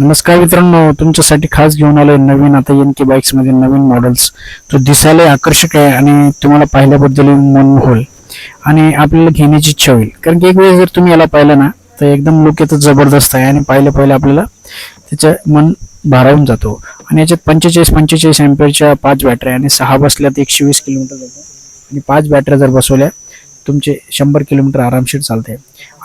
नमस्कार मित्रांनो, तुमच्यासाठी खास घेऊन आलोय नवीन आता एन बाईक्स मध्ये नवीन मॉडेल्स. तो दिसायला आकर्षक आहे आणि तुम्हाला पाहिल्याबद्दल मन होईल आणि आपल्याला घेण्याची इच्छा होईल. कारण की एक वेळ जर तुम्ही याला पाहिलं ना तर एकदम लुक येतो जबरदस्त आहे आणि पाहिलं आपल्याला त्याचं मन भारावून जातो. आणि याच्यात 45 एम्पियरच्या 5 बॅटऱ्या आणि 6 बसल्यात 120 किलोमीटर जातो आणि 5 बॅटऱ्या जर बसवल्या तुमचे 100 किलोमीटर आरामशीर चालते.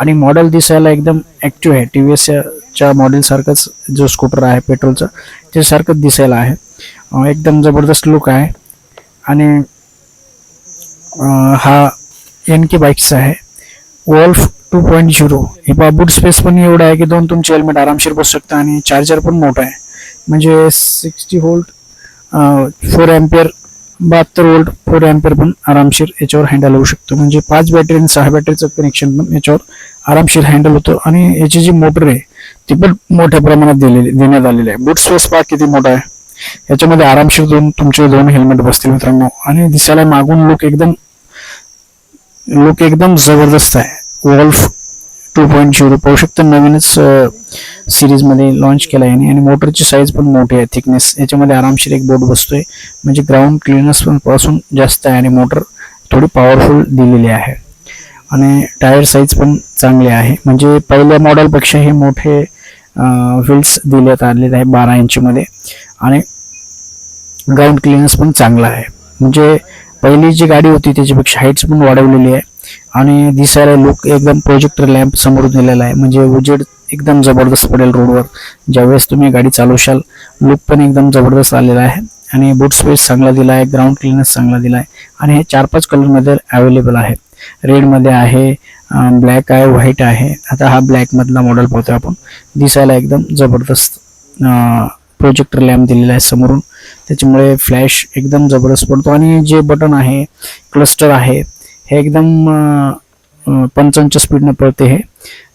आणि मॉडेल दिसायला एकदम ॲक्टिव्ह आहे. TVS च्या मॉडेल सारखंच जो स्कूटर आहे पेट्रोलचं त्यासारखंच दिसायला आहे. एकदम जबरदस्त लुक आहे. आणि हा NK बाईक्सचा आहे वोल्फ 2.0. हे पहा बूट स्पेस पण एवढा आहे की 2 तुमचे हेल्मेट आरामशीर बसू शकतं आणि चार्जर पण मोठा आहे. म्हणजे 60 व्होल्ट 4 एम्पियर 72 व्होल्ट 4 एम्पियर पण आरामशीर याच्यावर हँडल होऊ शकतो. म्हणजे 5 बॅटरी आणि 6 बॅटरीचं कनेक्शन पण याच्यावर आरामशीर हँडल होतं. आणि याची जी मोटर आहे ती पण मोठ्या प्रमाणात देण्यात आलेली आहे. बूट स्पेस पहा किती मोठा आहे. याच्यामध्ये आरामशीर तुमचे दोन हेल्मेट बसतील मित्रांनो. आणि दिसायला मागून लुक एकदम जबरदस्त आहे. वोल्फ 2.0 पाहू शकता, नवीनच सिरीज मध्ये लॉन्च केला आहे. आणि मोटरची साईज पण मोठी आहे, थिकनेस याच्यामध्ये आरामशीर एक बोर्ड बसतोय. म्हणजे ग्राउंड क्लिअरनेस पासून जास्त आहे आणि मोटर थोडी पॉवरफुल दिलेली आहे. आणि टायर साईज पण चांगली आहे. म्हणजे पहिल्या मॉडेलपेक्षा हे मोठे व्हील्स देण्यात आलेले आहे 12 इंचमध्ये. आणि ग्राउंड क्लिअरनेस पण चांगला आहे. म्हणजे पहिली जी गाडी होती त्याच्यापेक्षा हाईट्स पण वाढवलेली आहे. आणि दिसायला लुक एकदम प्रोजेक्टर लॅम्प समोर दिलेला आहे. म्हणजे उजेड एकदम जबरदस्त पडेल रोडवर ज्यावेळेस तुम्ही गाडी चालवशाल. लुक पण एकदम जबरदस्त आलेला आहे. आणि बूट स्पेस चांगला दिला आहे, ग्राउंड क्लिअरनेस चांगला दिला आहे. आणि हे 4-5 कलरमध्ये अवेलेबल आहे. रेडमध्ये आहे, ब्लॅक आहे, व्हाईट आहे. आता हा ब्लॅक मधला मॉडेल पाहतोय आपण. दिसायला एकदम जबरदस्त प्रोजेक्टर लॅम्प दिलेला आहे समोरून, त्याच्यामुळे फ्लॅश एकदम जबरदस्त पडतो. आणि जे बटन आहे, क्लस्टर आहे, हे एकदम 55 स्पीडनं पळते हे.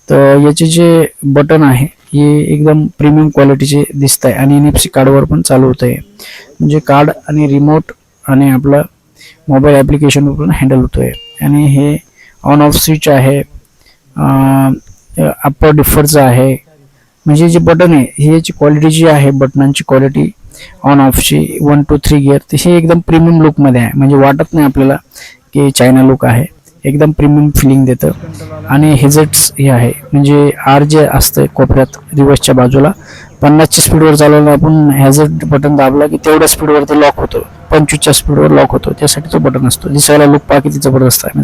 तर याचे जे बटन आहे हे एकदम प्रीमियम क्वालिटीचे दिसत आहे. आणि NFC कार्डवर पण चालू होतं आहे. म्हणजे कार्ड आणि रिमोट आणि आपलं मोबाईल ॲप्लिकेशनवर पण हँडल होतो आहे. आणि हे ऑन ऑफ स्विच आहे, अप्पर डिफरचं आहे. म्हणजे जे बटन आहे ही याची क्वालिटी जी आहे बटनांची क्वालिटी ऑन ऑफची 1 2 3 गिअर हे एकदम प्रीमियम लुकमध्ये आहे. म्हणजे वाटत नाही आपल्याला की चायना लुक आहे, एकदम प्रीमियम फिलिंग देतं. आणि हेझेट्स हे आहे, म्हणजे आर जे असतं कोपऱ्यात रिव्हर्सच्या बाजूला 50च्या स्पीडवर चालवलं आपण हॅझेट बटन दाबला की तेवढ्या स्पीडवर तो लॉक होतो, 25च्या स्पीडवर लॉक होतो. त्यासाठी तो बटन असतो. दिसायला लुक पहा किती जबरदस्त आहे.